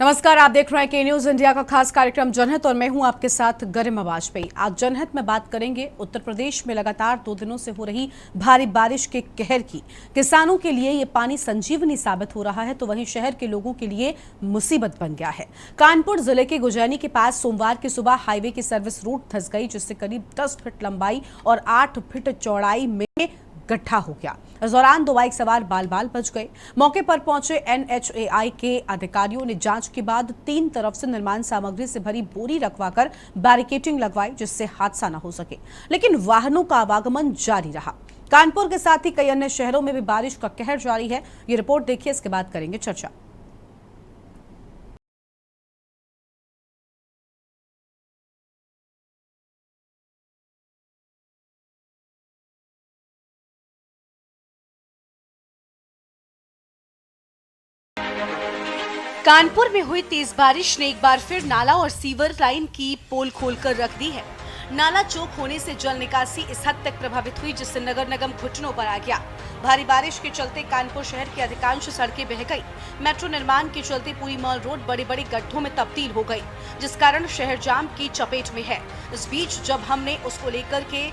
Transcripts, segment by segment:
नमस्कार, आप देख रहे हैं के न्यूज इंडिया का खास कार्यक्रम जनहित और मैं हूं आपके साथ गरिमा वाजपेयी। आज जनहित में बात करेंगे उत्तर प्रदेश में लगातार 2 दिनों से हो रही भारी बारिश के कहर की। किसानों के लिए ये पानी संजीवनी साबित हो रहा है तो वहीं शहर के लोगों के लिए मुसीबत बन गया है। कानपुर जिले के गुजैनी के पास सोमवार की सुबह हाईवे की सर्विस रोड धंस गई, जिससे करीब 10 फीट लंबाई और 8 फीट चौड़ाई में गड्ढा हो गया। इस दौरान 2 बाइक सवार बाल बाल बच गए। मौके पर पहुंचे NHAI के अधिकारियों ने जांच के बाद 3 तरफ से निर्माण सामग्री से भरी बोरी रखवाकर बैरिकेडिंग लगवाई, जिससे हादसा न हो सके, लेकिन वाहनों का आवागमन जारी रहा। कानपुर के साथ ही कई अन्य शहरों में भी बारिश का कहर जारी है। ये रिपोर्ट देखिए, इसके बाद करेंगे चर्चा। कानपुर में हुई तेज बारिश ने एक बार फिर नाला और सीवर लाइन की पोल खोलकर रख दी है। नाला चौक होने से जल निकासी इस हद तक प्रभावित हुई, जिससे नगर निगम घुटनों पर आ गया। भारी बारिश के चलते कानपुर शहर की अधिकांश सड़कें बह गई। मेट्रो निर्माण के चलते पूरी मॉल रोड बड़े बड़े गड्ढों में तब्दील हो गई, जिस कारण शहर जाम की चपेट में है। इस बीच जब हमने उसको लेकर के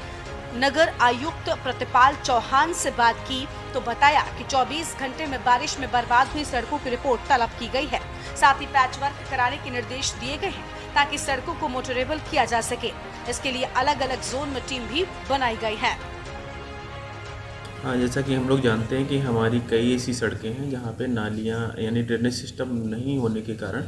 नगर आयुक्त प्रतिपाल चौहान से बात की तो बताया कि 24 घंटे में बारिश में बर्बाद हुई सड़कों की रिपोर्ट तलब की गई है। साथ ही पैच वर्क कराने के निर्देश दिए गए हैं ताकि सड़कों को मोटरेबल किया जा सके। इसके लिए अलग अलग जोन में टीम भी बनाई गई है। हाँ, जैसा कि हम लोग जानते हैं कि हमारी कई ऐसी सड़कें हैं जहाँ पे नालियाँ यानी ड्रेनेज सिस्टम नहीं होने के कारण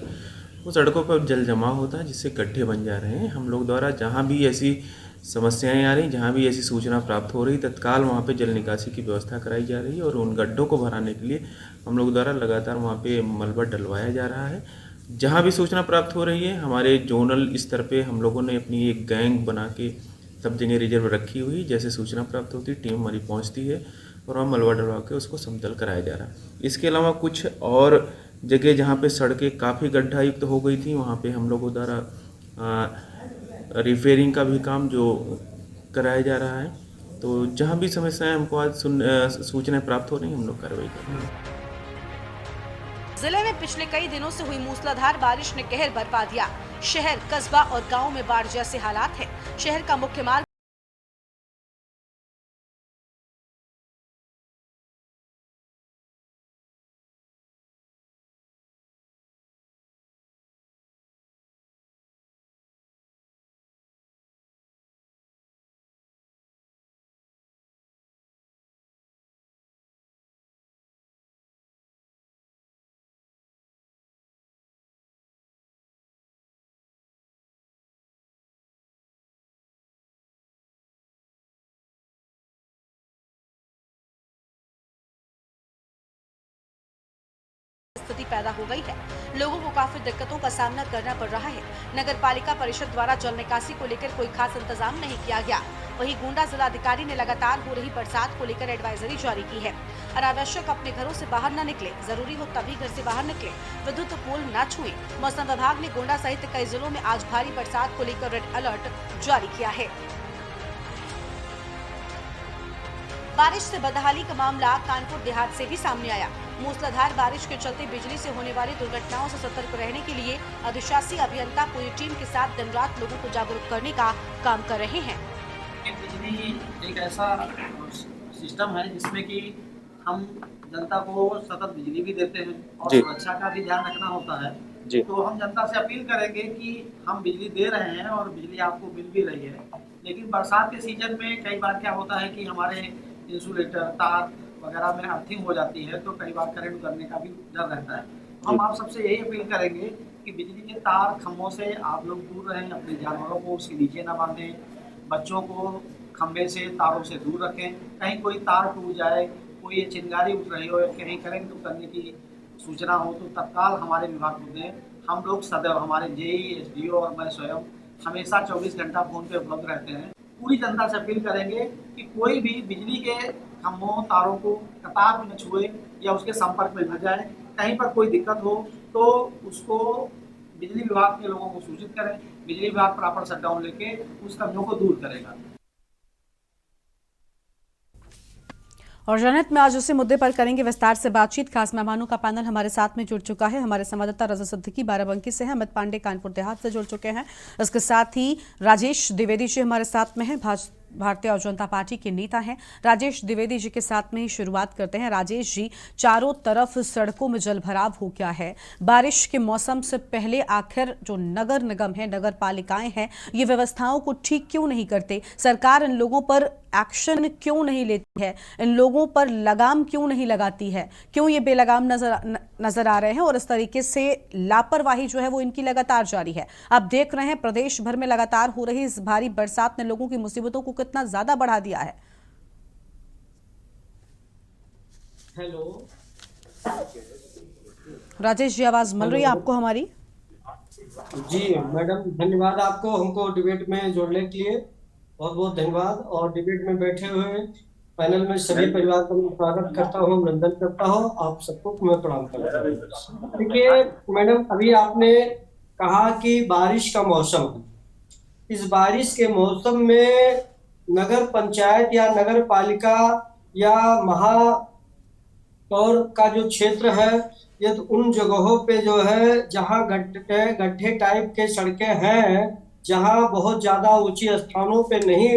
वो सड़कों पर जल जमाव होता है, जिससे गड्ढे बन जा रहे हैं। हम लोग द्वारा जहाँ भी ऐसी समस्याएं आ रही, जहाँ भी ऐसी सूचना प्राप्त हो रही, तत्काल वहाँ पे जल निकासी की व्यवस्था कराई जा रही है और उन गड्ढों को भराने के लिए हम लोग द्वारा लगातार वहाँ पे मलबा डलवाया जा रहा है। जहाँ भी सूचना प्राप्त हो रही है, हमारे जोनल स्तर पे हम लोगों ने अपनी एक गैंग बना के सब जगह रिजर्व रखी हुई। जैसे सूचना प्राप्त होती है टीम हमारी पहुँचती है और वहाँ मलबा डलवा के उसको समतल कराया जा रहा है। इसके अलावा कुछ और जगह जहाँ पे सड़कें काफ़ी गड्ढा युक्त हो गई थी, वहाँ पे हम लोगों द्वारा रिपेयरिंग का भी काम जो कराया जा रहा है। तो जहाँ भी समस्याएं हमको आज सूचनाएं प्राप्त हो रही हैं, हम लोग कार्रवाई कर रहे हैं। जिले में पिछले कई दिनों से हुई मूसलाधार बारिश ने कहर बरपा दिया। शहर, कस्बा और गांव में बाढ़ जैसे हालात हैं। शहर का मुख्य मार्ग स्थिति पैदा हो गई है। लोगों को काफी दिक्कतों का सामना करना पड़ रहा है। नगर पालिका परिषद द्वारा जल निकासी को लेकर कोई खास इंतजाम नहीं किया गया। वहीं गोंडा जिलाधिकारी ने लगातार हो रही बरसात को लेकर एडवाइजरी जारी की है। अनावश्यक अपने घरों से बाहर न निकले, जरूरी हो तभी घर से बाहर निकले, विद्युत पोल न छुए। मौसम विभाग ने गोंडा सहित कई जिलों में आज भारी बरसात को लेकर रेड अलर्ट जारी किया है। बारिश से बदहाली का मामला कानपुर देहात से भी सामने आया। मूसलाधार बारिश के चलते बिजली से होने वाली दुर्घटनाओं से सतर्क रहने के लिए अधिशासी अभियंता पूरी टीम के साथ दिन रात लोगों को जागरूक करने का काम कर रहे हैं। बिजली एक ऐसा सिस्टम है जिसमें कि हम जनता को सतत बिजली भी देते हैं और सुरक्षा का भी ध्यान रखना होता है। तो हम जनता से अपील करेंगे कि हम बिजली दे रहे हैं और बिजली आपको मिल भी रही है, लेकिन बरसात के सीजन में कई बार क्या होता है कि हमारे इंसुलेटर, तार वगैरह में अर्थिंग हो जाती है, तो कई बार करंट उतरने का भी डर रहता है। हम आप सबसे यही अपील करेंगे कि बिजली के तार खंभों से आप लोग दूर रहें, अपने जानवरों को उसके नीचे न बांधें, बच्चों को खंभे से, तारों से दूर रखें। कहीं कोई तार टूट जाए, कोई चिंगारी उठ रही हो, कहीं करंट उतरने की सूचना हो तो तत्काल हमारे विभाग को दें। हम लोग सदैव, हमारे जेई, SDO और मैं स्वयं हमेशा 24 घंटा फोन पे उपलब्ध रहते हैं। पूरी जनता से अपील करेंगे कि कोई भी बिजली के खंभों, तारों को कतार में न छुए या उसके संपर्क में न जाए। कहीं पर कोई दिक्कत हो तो उसको बिजली विभाग के लोगों को सूचित करें। बिजली विभाग प्रॉपर शटडाउन लेके उस कमियों को दूर करेगा। और जनहित में आज उसी मुद्दे पर करेंगे विस्तार से बातचीत। खास मेहमानों का पैनल हमारे साथ में जुड़ चुका है। हमारे संवाददाता रजा सिद्दीकी बाराबंकी से हैं, अमित पांडे कानपुर देहात से जुड़ चुके हैं। इसके साथ ही राजेश द्विवेदी जी हमारे साथ में हैं, भारतीय जनता पार्टी के नेता हैं। राजेश द्विवेदी जी के साथ में ही शुरुआत करते हैं। राजेश जी, चारों तरफ सड़कों में जलभराव हो गया है। बारिश के मौसम से पहले आखिर जो नगर निगम है, नगर पालिकाएं हैं, ये व्यवस्थाओं को ठीक क्यों नहीं करते? सरकार इन लोगों पर एक्शन क्यों नहीं लेती है? इन लोगों पर लगाम क्यों नहीं लगाती है? क्यों ये बेलगाम नजर आ रहे हैं और इस तरीके से लापरवाही जो है वो इनकी लगातार जारी है? आप देख रहे हैं प्रदेश भर में लगातार हो रही इस भारी बरसात ने लोगों की मुसीबतों को कितना ज्यादा बढ़ा दिया है। हेलो राजेश जी, आवाज मिल रही है आपको हमारी? जी मैडम, धन्यवाद आपको हमको डिबेट में जोड़ने के लिए, बहुत बहुत धन्यवाद। और डिबेट में बैठे हुए पैनल में सभी परिवार का मैं स्वागत करता हूँ, अभिनंदन करता हूँ। आप सबको मैं प्रणाम करता हूँ। देखिए मैडम, अभी आपने कहा कि बारिश का मौसम है। इस बारिश के मौसम में नगर पंचायत या नगर पालिका या महापौर का जो क्षेत्र है, ये तो उन जगहों पे जो है जहाँ गड्ढे टाइप के सड़कें हैं, जहाँ बहुत ज्यादा ऊंची स्थानों पे नहीं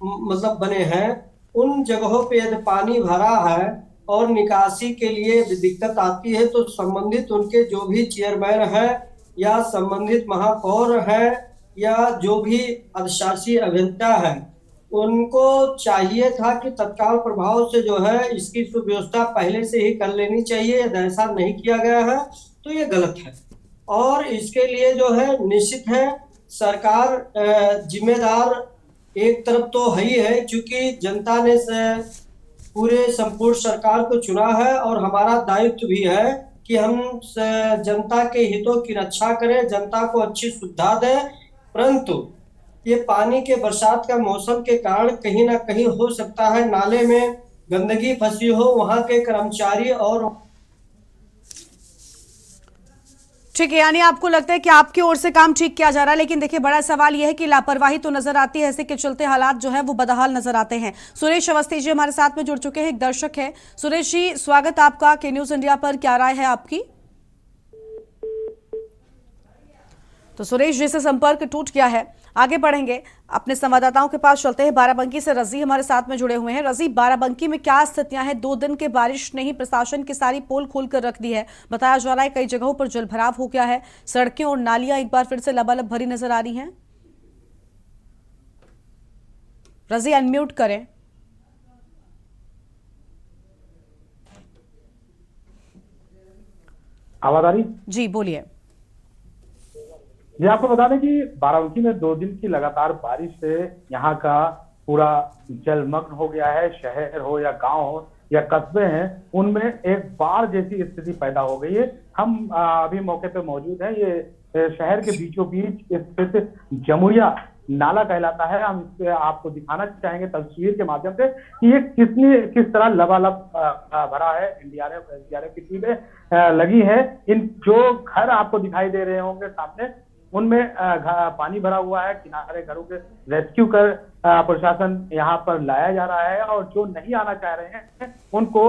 मतलब बने हैं, उन जगहों पे यदि पानी भरा है और निकासी के लिए दिक्कत आती है, तो संबंधित उनके जो भी चेयरमैन है या संबंधित महापौर है या जो भी अधिशासी अभियंता है, उनको चाहिए था कि तत्काल प्रभाव से जो है इसकी सुव्यवस्था पहले से ही कर लेनी चाहिए। यदि ऐसा नहीं किया गया है तो ये गलत है, और इसके लिए जो है निश्चित है सरकार जिम्मेदार एक तरफ तो है ही है, क्योंकि जनता ने पूरे संपूर्ण सरकार को चुना है और हमारा दायित्व भी है कि हम जनता के हितों की रक्षा करें, जनता को अच्छी सुविधा दें। परंतु ये पानी के बरसात का मौसम के कारण कहीं ना कहीं हो सकता है नाले में गंदगी फंसी हो, वहां के कर्मचारी और ठीक है, यानी आपको लगता है कि आपकी ओर से काम ठीक किया जा रहा है, लेकिन देखिए बड़ा सवाल यह है कि लापरवाही तो नजर आती है, ऐसे के चलते हालात जो है वो बदहाल नजर आते हैं। सुरेश अवस्थी जी हमारे साथ में जुड़ चुके हैं, एक दर्शक है। सुरेश जी, स्वागत आपका के न्यूज इंडिया पर, क्या राय है आपकी? तो सुरेश जी से संपर्क टूट गया है। आगे बढ़ेंगे, अपने संवाददाताओं के पास चलते हैं। बाराबंकी से रजी हमारे साथ में जुड़े हुए हैं। रजी, बाराबंकी में क्या स्थितियां हैं? 2 दिन के बारिश ने ही प्रशासन की सारी पोल खोल कर रख दी है। बताया जा रहा है कई जगहों पर जलभराव हो गया है, सड़कें और नालियां एक बार फिर से लबालब भरी नजर आ रही हैं। रजी, अनम्यूट करें। आवाज आ रही? जी बोलिए। ये आपको बता दें कि बाराबंकी में 2 दिन की लगातार बारिश से यहाँ का पूरा जलमग्न हो गया है। शहर हो या गांव हो या कस्बे हैं, उनमें एक बाढ़ जैसी स्थिति पैदा हो गई है। हम अभी मौके पे मौजूद हैं। ये शहर के बीचों बीच स्थित जमुरिया नाला कहलाता है। हम इस आपको दिखाना चाहेंगे तस्वीर के माध्यम से कि ये किस तरह लबालब भरा है। एनडीआरएफ की टीमें लगी है। इन जो घर आपको दिखाई दे रहे होंगे सामने, उनमें पानी भरा हुआ है। किनारे घरों के रेस्क्यू कर प्रशासन यहाँ पर लाया जा रहा है, और जो नहीं आना चाह रहे हैं उनको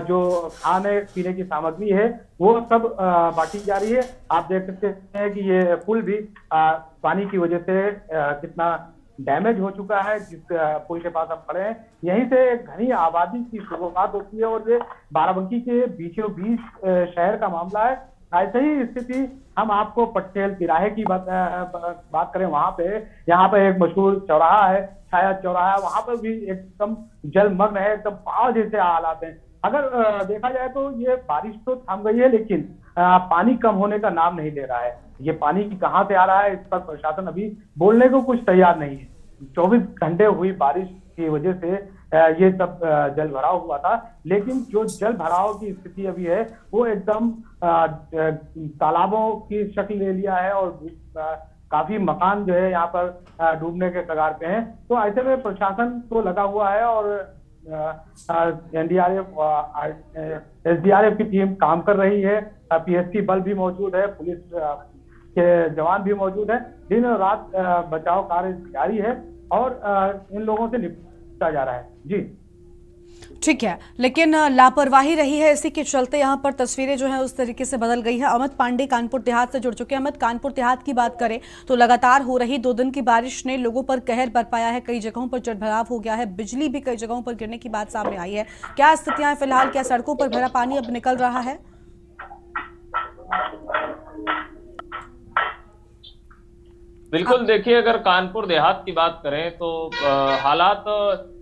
जो खाने पीने की सामग्री है वो सब बांटी जा रही है। आप देख सकते हैं कि ये पुल भी पानी की वजह से कितना डैमेज हो चुका है। जिस पुल के पास हम खड़े हैं, यहीं से घनी आबादी की शुरुआत होती है और ये बाराबंकी के बीचों बीच शहर का मामला है। ऐसे ही स्थिति हम आपको पटेल तिराहे की बात करें, वहां पे यहाँ पे एक मशहूर चौराहा है, छाया चौराहा, वहां पर भी एकदम जलमग्न है, एकदम बाढ़ जैसे हालात हैं। अगर देखा जाए तो ये बारिश तो थम गई है, लेकिन पानी कम होने का नाम नहीं ले रहा है। ये पानी कहाँ से आ रहा है, इस पर प्रशासन अभी बोलने को कुछ तैयार नहीं है। 24 घंटे हुई बारिश की वजह से ये सब जल भराव हुआ था, लेकिन जो जल भराव की स्थिति अभी है वो एकदम तालाबों की शक्ल ले लिया है, और काफी मकान जो है यहाँ पर डूबने के कगार पे हैं। तो ऐसे में प्रशासन तो लगा हुआ है, और एनडीआरएफ एसडीआरएफ की टीम काम कर रही है। पीएससी बल भी मौजूद है, पुलिस के जवान भी मौजूद है। दिन और रात बचाव कार्य जारी है और इन लोगों से निपटा जा रहा है। जी ठीक है, लेकिन लापरवाही रही है, इसी के चलते यहाँ पर तस्वीरें जो है उस तरीके से बदल गई है। अमित पांडे कानपुर देहात से जुड़ चुके हैं। अमित, कानपुर देहात की बात करें तो लगातार हो रही 2 दिन की बारिश ने लोगों पर कहर बरपाया है। कई जगहों पर जलभराव हो गया है, बिजली भी कई जगहों पर गिरने की बात सामने आई है। क्या स्थितियां फिलहाल, क्या सड़कों पर भरा पानी अब निकल रहा है? बिल्कुल, देखिए अगर कानपुर देहात की बात करें तो हालात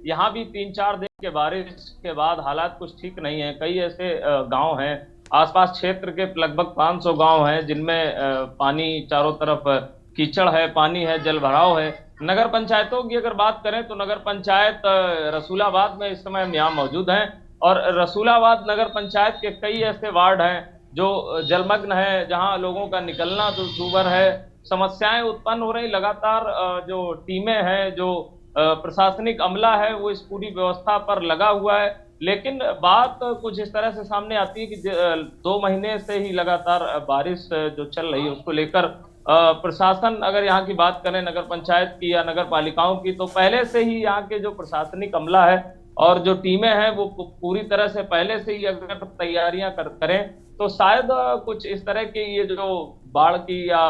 यहाँ भी 3-4 दिन के बारिश के बाद हालात कुछ ठीक नहीं है। कई ऐसे गांव हैं, आसपास क्षेत्र के लगभग 500 गांव हैं जिनमें पानी चारों तरफ कीचड़ है, पानी है, जलभराव है। नगर पंचायतों की अगर बात करें तो नगर पंचायत रसूलाबाद में इस समय हम यहाँ मौजूद हैं और रसूलाबाद नगर पंचायत के कई ऐसे वार्ड हैं जो जलमग्न है, जहाँ लोगों का निकलना दूभर है, समस्याएं उत्पन्न हो रही। लगातार जो टीमें हैं, जो प्रशासनिक अमला है, वो इस पूरी व्यवस्था पर लगा हुआ है। लेकिन बात कुछ इस तरह से सामने आती है कि 2 महीने से ही लगातार बारिश जो चल रही है उसको लेकर प्रशासन, अगर यहाँ की बात करें नगर पंचायत की या नगर पालिकाओं की, तो पहले से ही यहाँ के जो प्रशासनिक अमला है और जो टीमें हैं वो पूरी तरह से पहले से ही अगर तैयारियां करें तो शायद कुछ इस तरह की ये जो बाढ़ की या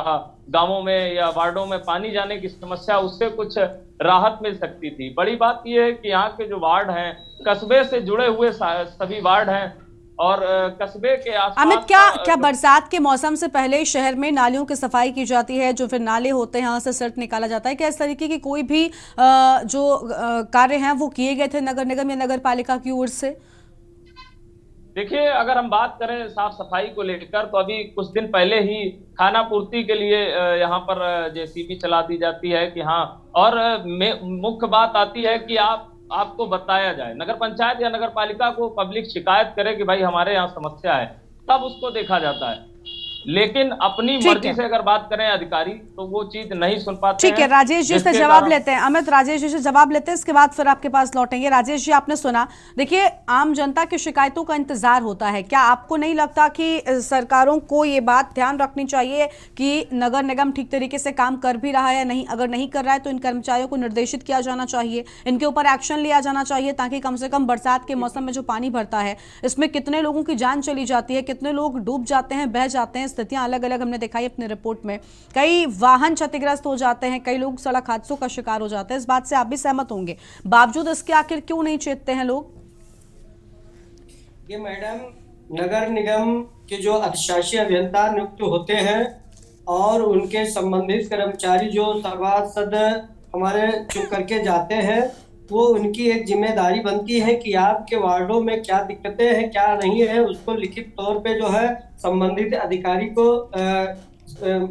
गांवों में या वार्डों में पानी जाने की समस्या, उससे कुछ राहत मिल सकती थी। बड़ी बात यह है कि यहाँ के जो वार्ड हैं, कस्बे से जुड़े हुए सभी वार्ड हैं और कस्बे के आसपास। अमित, क्या बरसात के मौसम से पहले शहर में नालियों की सफाई की जाती है, जो फिर नाले होते हैं यहाँ से सिर्फ निकाला जाता है? क्या इस तरीके की कोई भी जो कार्य हैं वो किए गए थे नगर निगम या नगर पालिका की ओर से? देखिए, अगर हम बात करें साफ सफाई को लेकर तो अभी कुछ दिन पहले ही खाना पूर्ति के लिए यहाँ पर जेसीबी चला दी जाती है कि हाँ, और मुख्य बात आती है कि आपको बताया जाए, नगर पंचायत या नगर पालिका को पब्लिक शिकायत करे कि भाई हमारे यहाँ समस्या है, तब उसको देखा जाता है। लेकिन अपनी मर्जी से अगर बात करें अधिकारी तो वो चीज नहीं सुन पाते। ठीक है, राजेश जी से जवाब लेते हैं। अमित, राजेश जी से जवाब लेते हैं, इसके बाद फिर आपके पास लौटेंगे। राजेश जी, आपने सुना, देखिए आम जनता की शिकायतों का इंतजार होता है। क्या आपको नहीं लगता कि सरकारों को ये बात ध्यान रखनी चाहिए कि नगर निगम ठीक तरीके से काम कर भी रहा है या नहीं? अगर नहीं कर रहा है तो इन कर्मचारियों को निर्देशित किया जाना चाहिए, इनके ऊपर एक्शन लिया जाना चाहिए, ताकि कम से कम बरसात के मौसम में जो पानी भरता है इसमें कितने लोगों की जान चली जाती है, कितने लोग डूब जाते हैं, बह जाते हैं। स्थितियां अलग अलग हमने दिखाई अपनी रिपोर्ट में। कई वाहन क्षतिग्रस्त हो जाते हैं, कई लोग सड़क हादसों का शिकार हो जाते हैं। इस बात से आप भी सहमत होंगे। बावजूद इसके आखिर क्यों नहीं चेतते हैं लोग? ये मैडम, नगर निगम के जो अधिशासी अभियंता नियुक्त होते हैं और उनके संबंधित कर्मचारी जो सभासद हमारे चुन करके जाते हैं, वो उनकी एक जिम्मेदारी बनती है कि आपके वार्डों में क्या दिक्कतें हैं, क्या नहीं है, उसको लिखित तौर पे जो है संबंधित अधिकारी को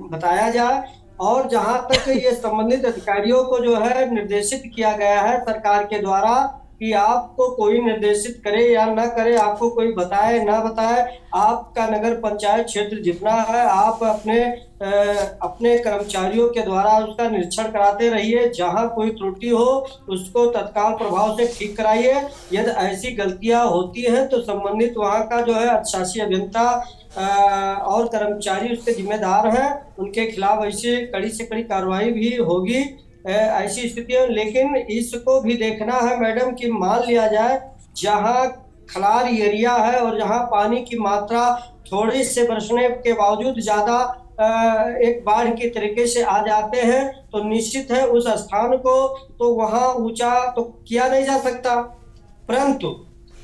बताया जाए। और जहां तक ये संबंधित अधिकारियों को जो है निर्देशित किया गया है सरकार के द्वारा कि आपको कोई निर्देशित करे या ना करे, आपको कोई बताए ना बताए, आपका नगर पंचायत क्षेत्र जितना है आप अपने कर्मचारियों के द्वारा उसका निरीक्षण कराते रहिए। जहां कोई त्रुटि हो उसको तत्काल प्रभाव से ठीक कराइए। यदि ऐसी गलतियां होती हैं तो संबंधित वहां का जो है अधिशासी अभियंता और कर्मचारी उसके जिम्मेदार हैं, उनके खिलाफ ऐसे कड़ी से कड़ी कार्रवाई भी होगी ऐसी स्थितियों। लेकिन इसको भी देखना है मैडम कि मान लिया जाए जहां खलार एरिया है और जहां पानी की मात्रा थोड़ी से बरसने के बावजूद ज्यादा एक बाढ़ के तरीके से आ जाते हैं, तो निश्चित है उस स्थान को तो वहां ऊंचा तो किया नहीं जा सकता, परंतु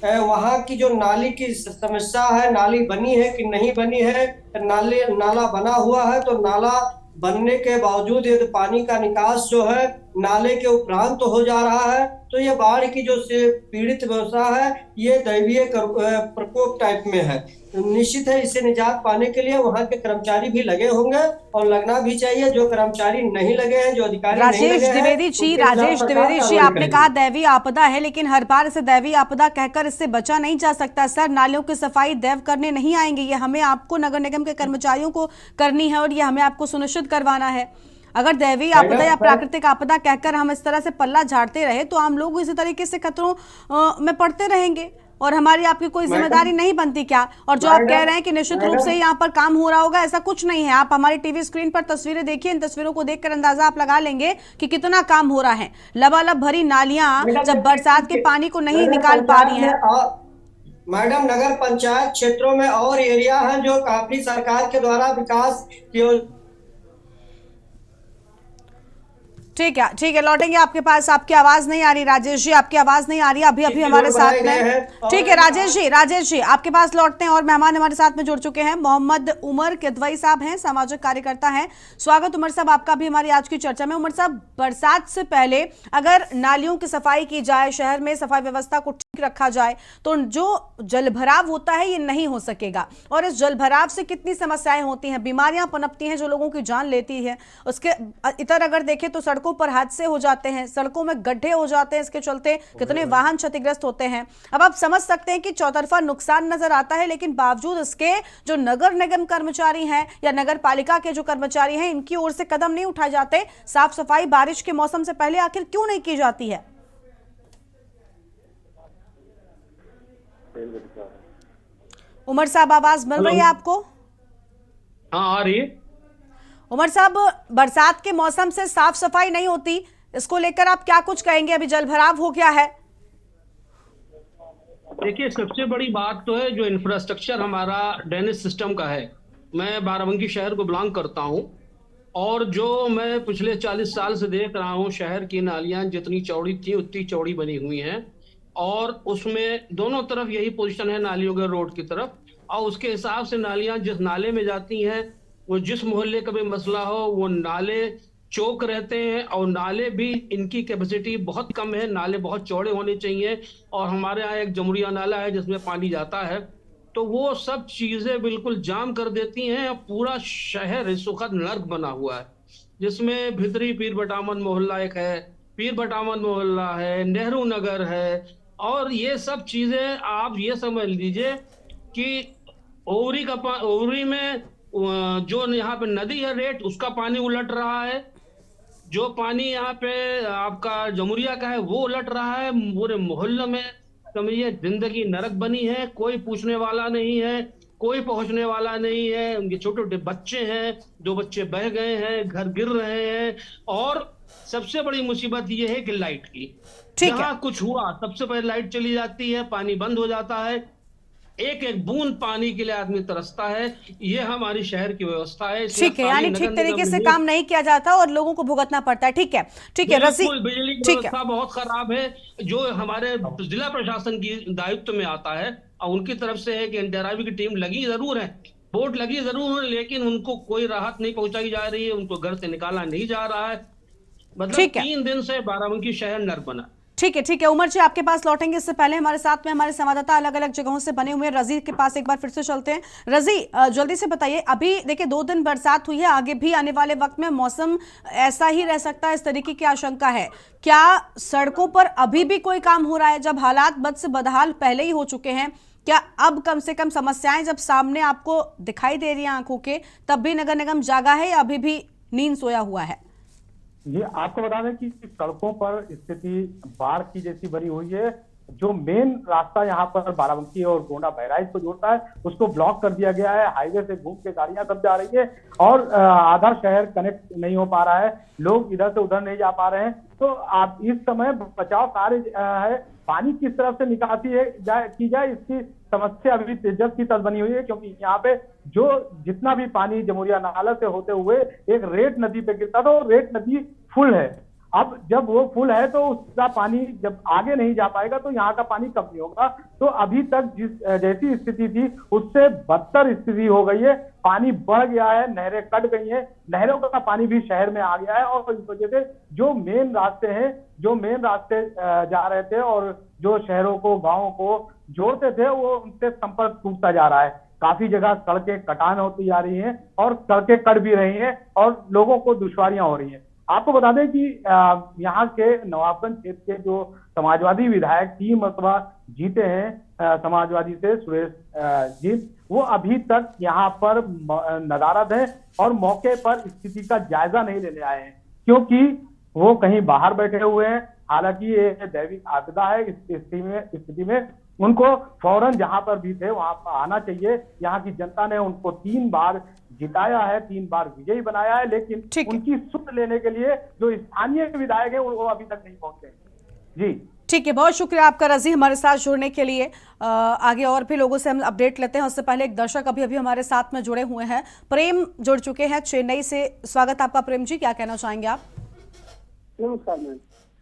वहां की जो नाली की समस्या है, नाली बनी है कि नहीं बनी है, नाला बना हुआ है तो नाला बनने के बावजूद यदि पानी का निकास जो है नाले के उपरांत तो हो जा रहा है, तो ये बाढ़ की जो से पीड़ित व्यवस्था है ये दैवीय प्रकोप टाइप में है। निश्चित है इससे निजात पाने के लिए वहां के कर्मचारी भी लगे होंगे और लगना भी चाहिए। जो कर्मचारी नहीं लगे हैं, जो अधिकारी नहीं लगे हैं, राजेश द्विवेदी जी, आपने कहा दैवीय आपदा है, लेकिन हर बार इसे दैवीय आपदा कहकर इससे बचा नहीं जा सकता। सर, नालियों की सफाई दैव करने नहीं आएंगे, ये हमें आपको नगर निगम के कर्मचारियों को करनी है और ये हमें आपको सुनिश्चित करवाना है। अगर दैवीय आपदा या प्राकृतिक आपदा कहकर हम इस तरह से पल्ला झाड़ते रहे तो आम लोग इसी तरीके से खतरों में पड़ते रहेंगे। और हमारी आपकी कोई जिम्मेदारी नहीं बनती क्या? और जो आप कह रहे हैं कि निश्चित रूप से यहाँ पर काम हो रहा होगा, ऐसा कुछ नहीं है। आप हमारी टीवी स्क्रीन पर तस्वीरें देखिए, इन तस्वीरों को देखकर अंदाजा आप लगा लेंगे कि कितना काम हो रहा है। लबालब भरी नालियां जब बरसात के पानी को नहीं निकाल पा रही हैं। मैडम, नगर पंचायत क्षेत्रों में और एरिया हैं जो काफी सरकार के द्वारा विकास की। ठीक है, लौटेंगे आपके पास। आपकी आवाज नहीं आ रही राजेश जी, आपकी आवाज नहीं आ रही अभी हमारे साथ में। ठीक है राजेश जी आपके पास लौटते हैं। और मेहमान हमारे साथ में जुड़ चुके हैं, मोहम्मद उमर किदवई साहब हैं, सामाजिक कार्यकर्ता हैं। स्वागत उमर साहब आपका भी हमारी आज की चर्चा में। उमर साहब, बरसात से पहले अगर नालियों की सफाई की जाए, शहर में सफाई व्यवस्था को ठीक रखा जाए, तो जो जलभराव होता है ये नहीं हो सकेगा। और इस जलभराव से कितनी समस्याएं होती हैं, बीमारियां पनपती हैं जो लोगों की जान लेती है। उसके इतर अगर देखें तो सड़कों पर हादसे हो जाते हैं, सड़कों में गड्ढे हो जाते हैं, इसके चलते कितने वाहन क्षतिग्रस्त होते हैं। अब आप समझ सकते हैं कि चौतरफा नुकसान नजर आता है, लेकिन बावजूद इसके जो नगर निगम कर्मचारी हैं या नगर पालिका के जो कर्मचारी हैं, इनकी ओर से कदम नहीं उठाए जाते। साफ सफाई बारिश के मौसम से पहले आखिर क्यों नहीं की जाती है? उमर साहब, आवाज मिल रही है आपको? हाँ, आ रही है। उमर साहब, बरसात के मौसम से साफ सफाई नहीं होती, इसको लेकर आप क्या कुछ कहेंगे? अभी जलभराव हो गया है। देखिए, सबसे बड़ी बात तो है जो इंफ्रास्ट्रक्चर हमारा ड्रेनेज सिस्टम का है। मैं बाराबंकी शहर को बिलोंग करता हूं और जो मैं पिछले 40 साल से देख रहा हूं, शहर की नालियां जितनी चौड़ी थी उतनी चौड़ी बनी हुई हैं और उसमें दोनों तरफ यही पोजीशन है नालियों के, रोड की तरफ। और उसके हिसाब से नालियां जिस नाले में जाती हैं, वो जिस मोहल्ले का भी मसला हो, वो नाले चौक रहते हैं और नाले भी इनकी कैपेसिटी बहुत कम है, नाले बहुत चौड़े होने चाहिए। और हमारे यहाँ एक जमुरिया नाला है जिसमें पानी जाता है, तो वो सब चीजें बिल्कुल जाम कर देती हैं। पूरा शहर सुखद नर्क बना हुआ है, जिसमें भितरी पीर बटामन मोहल्ला एक है, पीर बटामन मोहल्ला है, नेहरू नगर है, और ये सब चीजें आप ये समझ लीजिए कि ओवरी में जो यहाँ पे नदी है रेट, उसका पानी उलट रहा है। जो पानी यहाँ पे आपका जमुरिया का है वो उलट रहा है। पूरे मोहल्ले में समझिए जिंदगी नरक बनी है। कोई पूछने वाला नहीं है, कोई पहुंचने वाला नहीं है। उनके छोटे छोटे बच्चे हैं, 2 बच्चे बह गए हैं, घर गिर रहे हैं। और सबसे बड़ी मुसीबत ये है कि लाइट की, जहाँ कुछ हुआ सबसे पहले लाइट चली जाती है, पानी बंद हो जाता है, एक एक बूंद पानी के लिए आदमी तरसता है। ये हमारी शहर की व्यवस्था है। ठीक है, यानी ठीक तरीके से काम नहीं किया जाता और लोगों को भुगतना पड़ता है। ठीक है रजी, बिजली की व्यवस्था बहुत खराब है, जो हमारे जिला प्रशासन की दायित्व में आता है और उनकी तरफ से है कि एनडीआरएफ की टीम लगी जरूर है, बोर्ड लगी जरूर है, लेकिन उनको कोई राहत नहीं पहुंचाई जा रही है, उनको घर से निकाला नहीं जा रहा है। मतलब 3 दिन से बाराबंकी शहर नर्क बना। ठीक है उमर जी, आपके पास लौटेंगे। इससे पहले हमारे साथ में हमारे संवाददाता अलग अलग जगहों से बने हुए हैं। रजी के पास एक बार फिर से चलते हैं। रजी, जल्दी से बताइए, अभी देखिए 2 दिन बरसात हुई है, आगे भी आने वाले वक्त में मौसम ऐसा ही रह सकता है, इस तरीके की आशंका है क्या? सड़कों पर अभी भी कोई काम हो रहा है? जब हालात बद से बदहाल पहले ही हो चुके हैं, क्या अब कम से कम समस्याएं जब सामने आपको दिखाई दे रही है आंखों के, तब भी नगर निगम जागा है या अभी भी नींद सोया हुआ है? जी, आपको बता दें कि सड़कों पर स्थिति बाढ़ की जैसी बनी हुई है। जो मेन रास्ता यहाँ पर बाराबंकी और गोंडा बहराइच को जोड़ता है, उसको ब्लॉक कर दिया गया है। हाईवे से घूम के गाड़ियां सब जा रही है और आधा शहर कनेक्ट नहीं हो पा रहा है, लोग इधर से उधर नहीं जा पा रहे हैं। तो आप इस समय बचाव कार्य है, पानी किस तरफ से निकासी की जाए, इसकी समस्या अभी तेजस की तरह बनी हुई है। क्योंकि यहाँ पे जो जितना भी पानी जमुरिया नाला से होते हुए एक रेट नदी पे गिरता था, वो रेट नदी फुल है। अब जब वो फुल है तो उसका पानी जब आगे नहीं जा पाएगा तो यहाँ का पानी कम नहीं होगा। तो अभी तक जैसी स्थिति थी उससे बदतर स्थिति हो गई है। पानी बढ़ गया है, नहरें कट गई हैं, नहरों का पानी भी शहर में आ गया है। और इस वजह से जो मेन रास्ते जा रहे थे और जो शहरों को, गाँवों को जोड़ते थे, वो उनसे संपर्क टूटता जा रहा है। काफी जगह सड़कें कटान होती जा रही हैं और सड़कें कट भी रही हैं और लोगों को दुश्वारियां हो रही हैं। आपको बता दें कि यहाँ के नवाबगंज क्षेत्र के जो समाजवादी विधायक 3 मरतबा जीते हैं समाजवादी से, सुरेश जी, वो अभी तक यहाँ पर नदारद हैं और मौके पर स्थिति का जायजा नहीं लेने आए हैं, क्योंकि वो कहीं बाहर बैठे हुए हैं। हालांकि ये दैविक आपदा है, इस स्थिति में उनको फौरन जहां पर भी थे वहां पर आना चाहिए। यहाँ की जनता ने उनको 3 बार जिताया है, 3 बार विजयी बनाया है, लेकिन ठीक है। उनकी सुध लेने के लिए जो स्थानीय विधायक है वो अभी तक नहीं पहुंचे। जी ठीक है, बहुत शुक्रिया आपका रजी हमारे साथ जुड़ने के लिए। आगे और भी लोगों से हम अपडेट लेते हैं। उससे पहले एक दर्शक अभी हमारे साथ में जुड़े हुए हैं, प्रेम जुड़ चुके हैं चेन्नई से। स्वागत आपका प्रेम जी, क्या कहना चाहेंगे आप? नमस्कार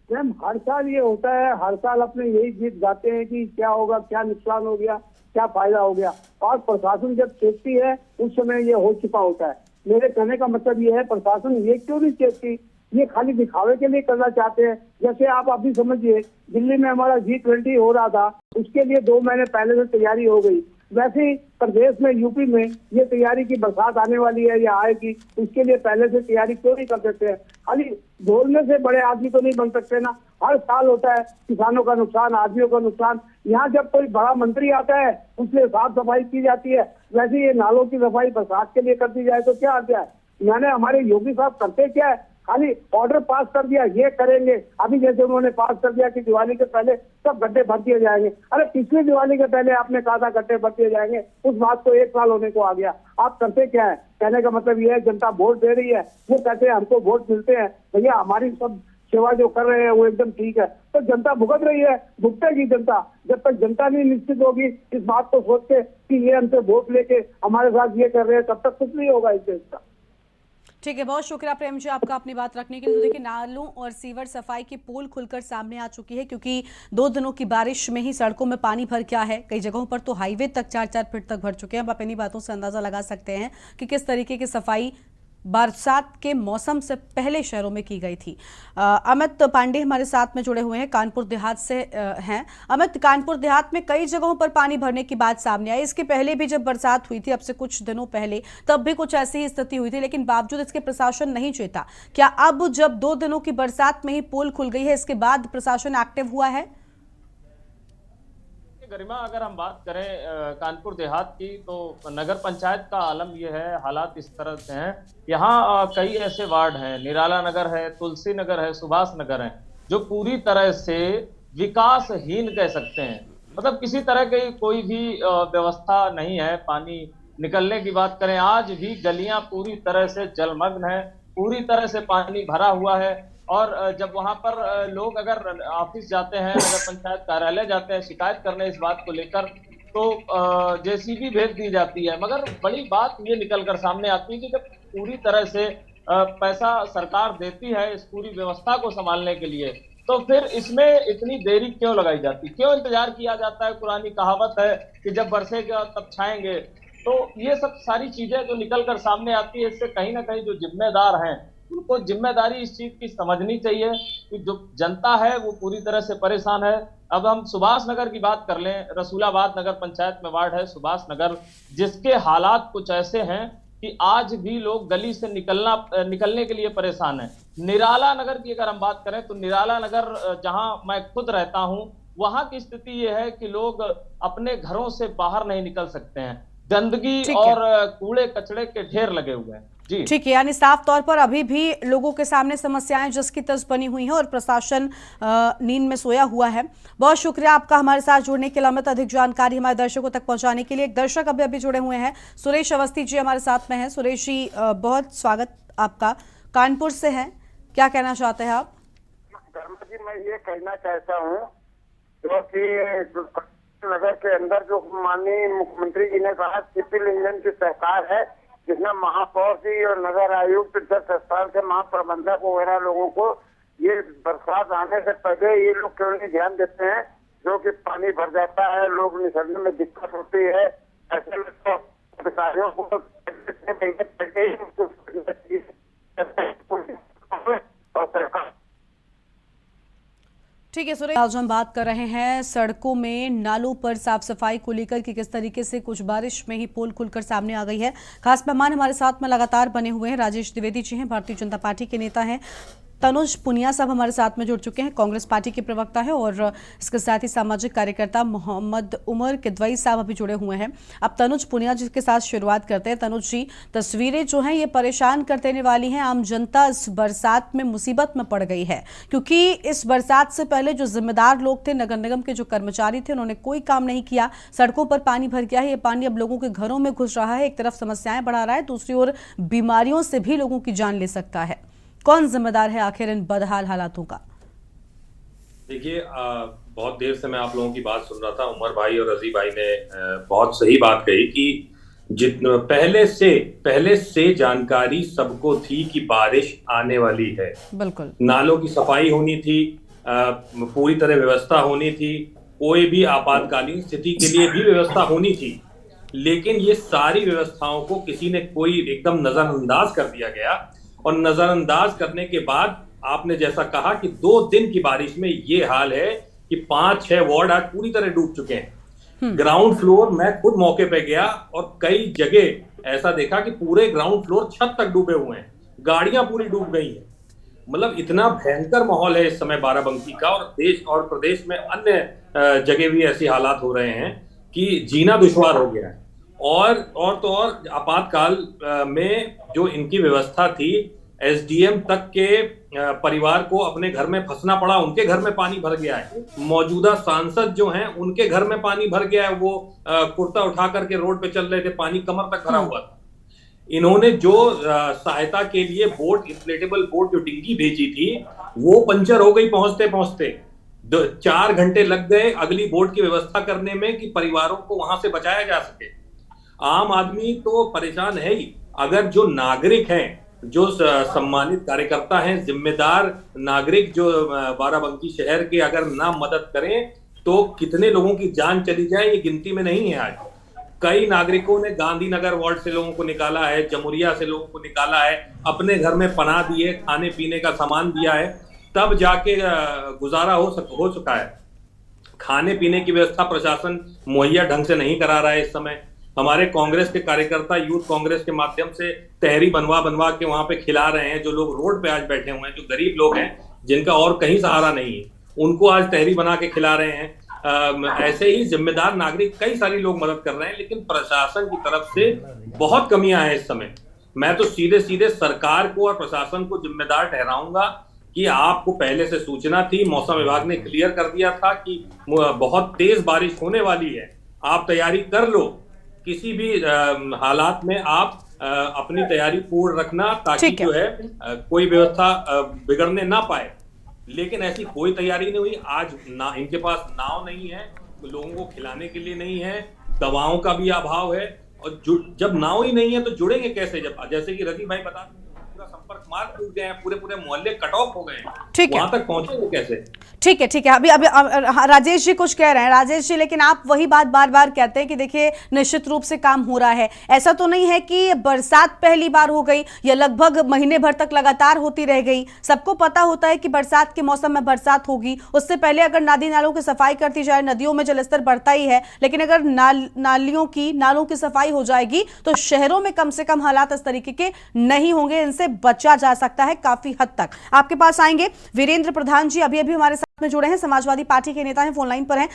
मैम, हर साल ये होता है, हर साल अपने यही गीत गाते हैं कि क्या होगा, क्या नुकसान हो गया, क्या फायदा हो गया, और प्रशासन जब चेतती है उस समय ये हो चुका होता है। मेरे कहने का मतलब ये है, प्रशासन ये क्यों नहीं चेतती? ये खाली दिखावे के लिए करना चाहते हैं। जैसे आप अभी समझिए, दिल्ली में हमारा G20 हो रहा था, उसके लिए 2 महीने पहले से तैयारी हो गई। वैसे ही प्रदेश में, यूपी में ये तैयारी की बरसात आने वाली है या आएगी, उसके लिए पहले से तैयारी क्यों नहीं कर सकते हैं? खाली बोलने से बड़े आदमी तो नहीं बन सकते ना। हर साल होता है किसानों का नुकसान, आदमियों का नुकसान। यहाँ जब कोई बड़ा मंत्री आता है उसमें साफ सफाई की जाती है, वैसे ये नालों की सफाई बरसात के लिए कर दी जाए तो क्या आ गया? यानी हमारे योगी साहब करते क्या है, खाली ऑर्डर पास कर दिया, ये करेंगे। अभी जैसे उन्होंने पास कर दिया कि दिवाली के पहले सब गड्ढे भर दिए जाएंगे। अरे पिछली दिवाली के पहले आपने कहा था गड्ढे भर दिए जाएंगे, उस बात को 1 साल होने को आ गया। आप करते क्या है? कहने का मतलब ये है, जनता वोट दे रही है, वो कहते हैं हमको वोट मिलते हैं, भैया हमारी सब सेवा जो कर रहे हैं वो एकदम ठीक है। तो जनता भुगत रही है, भुगतेगी जनता। जब तक जनता नहीं निश्चित होगी इस बात को सोच के कि ये हमसे वोट लेके हमारे साथ ये कर रहे हैं, तब तक कुछ नहीं होगा इस देश का। ठीक है, बहुत शुक्रिया प्रेम जी आपका अपनी बात रखने के लिए। तो देखिए, नालों और सीवर सफाई की पोल खुलकर सामने आ चुकी है, क्योंकि 2 दिनों की बारिश में ही सड़कों में पानी भर गया है। कई जगहों पर तो हाईवे तक 4-4 फीट तक भर चुके हैं। अब आप इन्हीं बातों से अंदाजा लगा सकते हैं कि किस तरीके की सफाई बरसात के मौसम से पहले शहरों में की गई थी। अमित पांडे हमारे साथ में जुड़े हुए हैं, कानपुर देहात से हैं। अमित, कानपुर देहात में कई जगहों पर पानी भरने की बात सामने आई। इसके पहले भी जब बरसात हुई थी, अब से कुछ दिनों पहले, तब भी कुछ ऐसी ही स्थिति हुई थी, लेकिन बावजूद इसके प्रशासन नहीं चेता। क्या अब जब 2 दिनों की बरसात में ही पोल खुल गई है, इसके बाद प्रशासन एक्टिव हुआ है? गरिमा, अगर हम बात करें कानपुर देहात की, तो नगर पंचायत का आलम यह है, हालात इस तरह से हैं। यहाँ कई ऐसे वार्ड हैं, निराला नगर है, तुलसी नगर है, सुभाष नगर है, जो पूरी तरह से विकासहीन कह सकते हैं। मतलब किसी तरह की कोई भी व्यवस्था नहीं है। पानी निकलने की बात करें, आज भी गलियां पूरी तरह से जलमग्न है, पूरी तरह से पानी भरा हुआ है। और जब वहां पर लोग अगर ऑफिस जाते हैं, नगर पंचायत कार्यालय जाते हैं शिकायत करने इस बात को लेकर, तो जेसीबी भेज दी जाती है। मगर बड़ी बात ये निकल कर सामने आती है कि जब पूरी तरह से पैसा सरकार देती है इस पूरी व्यवस्था को संभालने के लिए, तो फिर इसमें इतनी देरी क्यों लगाई जाती, क्यों इंतजार किया जाता है? पुरानी कहावत है कि जब बरसेगा तब छाएंगे। तो ये सब सारी चीजें जो निकल कर सामने आती है, इससे कहीं ना कहीं जो जिम्मेदार हैं उनको जिम्मेदारी इस चीज की समझनी चाहिए कि जो जनता है वो पूरी तरह से परेशान है। अब हम सुभाष नगर की बात कर लें, रसूलाबाद नगर पंचायत में वार्ड है सुभाष नगर, जिसके हालात कुछ ऐसे हैं कि आज भी लोग गली से निकलने के लिए परेशान हैं। निराला नगर की अगर हम बात करें, तो निराला नगर जहां मैं खुद रहता हूं, वहां की स्थिति यह है कि लोग अपने घरों से बाहर नहीं निकल सकते हैं। गंदगी और कूड़े कचड़े के ढेर लगे हुए हैं। जी ठीक है, यानी साफ तौर पर अभी भी लोगों के सामने समस्याएं जिसकी तर्ज बनी हुई हैं और प्रशासन नींद में सोया हुआ है। बहुत शुक्रिया आपका हमारे साथ जुड़ने के लिए अमित, अधिक जानकारी हमारे दर्शकों तक पहुंचाने के लिए। एक दर्शक अभी जुड़े हुए हैं, सुरेश अवस्थी जी हमारे साथ में हैं। सुरेश जी, बहुत स्वागत आपका, कानपुर से हैं, क्या कहना चाहते हैं आप? जी, मैं ये कहना चाहता हूँ जो कि नगर के अंदर जो माननीय मुख्यमंत्री जी ने कहा सिविल इंजन की सरकार है, जिसमें महापौर जी और नगर आयुक्त 10 स्थान के महाप्रबंधक वगैरह लोगों को ये बरसात आने से पहले ये लोग क्यों नहीं ध्यान देते हैं? जो कि पानी भर जाता है, लोग निकलने में दिक्कत होती है, ऐसे में तो अधिकारियों को और सरकार। ठीक है सुरेश, आज हम बात कर रहे हैं सड़कों में नालों पर साफ सफाई को लेकर कि किस तरीके से कुछ बारिश में ही पोल खुलकर सामने आ गई है। खास मेहमान हमारे साथ में लगातार बने हुए हैं, राजेश द्विवेदी जी हैं, भारतीय जनता पार्टी के नेता हैं। तनुज पुनिया साहब हमारे साथ में जुड़ चुके हैं, कांग्रेस पार्टी के प्रवक्ता है, और इसके साथ ही सामाजिक कार्यकर्ता मोहम्मद उमर किदवई साहब अभी जुड़े हुए हैं। अब तनुज पुनिया जी के साथ शुरुआत करते हैं। तनुज जी, तस्वीरें जो हैं ये परेशान कर देने वाली हैं। आम जनता इस बरसात में मुसीबत में पड़ गई है, क्योंकि इस बरसात से पहले जो जिम्मेदार लोग थे, नगर निगम के जो कर्मचारी थे, उन्होंने कोई काम नहीं किया। सड़कों पर पानी भर गया है, ये पानी अब लोगों के घरों में घुस रहा है। एक तरफ समस्याएं बढ़ा रहा है, दूसरी ओर बीमारियों से भी लोगों की जान ले सकता है। कौन जिम्मेदार है आखिर इन बदहाल हालातों का? देखिए, बहुत देर से मैं आप लोगों की बात सुन रहा था। उमर भाई और रजी भाई ने बहुत सही बात कही कि पहले से जानकारी सबको थी कि बारिश आने वाली है। बिल्कुल, नालों की सफाई होनी थी, पूरी तरह व्यवस्था होनी थी, कोई भी आपातकालीन स्थिति के लिए भी व्यवस्था होनी थी। लेकिन ये सारी व्यवस्थाओं को किसी ने कोई एकदम नजरअंदाज कर दिया गया, और नजरअंदाज करने के बाद आपने जैसा कहा कि 2 दिन की बारिश में ये हाल है कि 5-6 वार्ड आज पूरी तरह डूब चुके हैं। ग्राउंड फ्लोर, मैं खुद मौके पे गया और कई जगह ऐसा देखा कि पूरे ग्राउंड फ्लोर छत तक डूबे हुए हैं, गाड़ियां पूरी डूब गई हैं। मतलब इतना भयंकर माहौल है इस समय बाराबंकी का, और देश और प्रदेश में अन्य जगह भी ऐसे हालात हो रहे हैं कि जीना दुश्वार हो गया है। और आपातकाल में जो इनकी व्यवस्था थी, एसडीएम तक के परिवार को अपने घर में फंसना पड़ा, उनके घर में पानी भर गया है। मौजूदा सांसद जो हैं उनके घर में पानी भर गया है, वो कुर्ता उठा करके रोड पे चल रहे थे, पानी कमर तक भरा हुआ था। इन्होंने जो सहायता के लिए बोट, इंफ्लेटेबल बोट जो डिंगी भेजी थी, वो पंचर हो गई पहुंचते पहुंचते। 4 घंटे लग गए अगली बोट की व्यवस्था करने में कि परिवारों को वहां से बचाया जा सके। आम आदमी तो परेशान है ही, अगर जो नागरिक हैं, जो सम्मानित कार्यकर्ता हैं, जिम्मेदार नागरिक जो बाराबंकी शहर के अगर ना मदद करें तो कितने लोगों की जान चली जाए ये गिनती में नहीं है। आज कई नागरिकों ने गांधीनगर वार्ड से लोगों को निकाला है, जमुरिया से लोगों को निकाला है, अपने घर में पनाह दिए, खाने पीने का सामान दिया है, तब जाके गुजारा हो चुका है। खाने पीने की व्यवस्था प्रशासन मुहैया ढंग से नहीं करा रहा है इस समय। हमारे कांग्रेस के कार्यकर्ता यूथ कांग्रेस के माध्यम से तहरी बनवा के वहां पे खिला रहे हैं। जो लोग रोड पे आज बैठे हुए हैं, जो गरीब लोग हैं, जिनका और कहीं सहारा नहीं है, उनको आज तहरी बना के खिला रहे हैं। ऐसे ही जिम्मेदार नागरिक कई सारे लोग मदद कर रहे हैं, लेकिन प्रशासन की तरफ से बहुत कमियां हैं इस समय। मैं तो सीधे सरकार को और प्रशासन को जिम्मेदार ठहराऊंगा कि आपको पहले से सूचना थी, मौसम विभाग ने क्लियर कर दिया था कि बहुत तेज बारिश होने वाली है, आप तैयारी कर लो। किसी भी हालात में आप अपनी तैयारी पूर्ण रखना, ताकि जो है कोई व्यवस्था बिगड़ने ना पाए। लेकिन ऐसी कोई तैयारी नहीं हुई। आज ना इनके पास नाव नहीं है, लोगों को खिलाने के लिए नहीं है, दवाओं का भी अभाव है, और जब नाव ही नहीं है तो जुड़ेंगे कैसे? जब जैसे कि रजी भाई बता, पूरा संपर्क मार्ग टूट गए हैं, पूरे मोहल्ले कट ऑफ हो गए हैं, वहां तक पहुंचेंगे कैसे? ठीक है। अभी राजेश जी कुछ कह रहे हैं। राजेश जी, लेकिन आप वही बात बार कहते हैं कि देखिए निश्चित रूप से काम हो रहा है। ऐसा तो नहीं है कि बरसात पहली बार हो गई या लगभग महीने भर तक लगातार होती रह गई। सबको पता होता है कि बरसात के मौसम में बरसात होगी, उससे पहले अगर नदी नालों की सफाई करती जाए, नदियों में जलस्तर बढ़ता ही है, लेकिन अगर नालों की सफाई हो जाएगी तो शहरों में कम से कम हालात इस तरीके के नहीं होंगे, इनसे बचा जा सकता है काफी हद तक। आपके पास आएंगे वीरेंद्र प्रधान जी, अभी हमारे साथ में जुड़े हैं, समाजवादी पार्टी के नेता हैं, फोन लाइन पर हैं।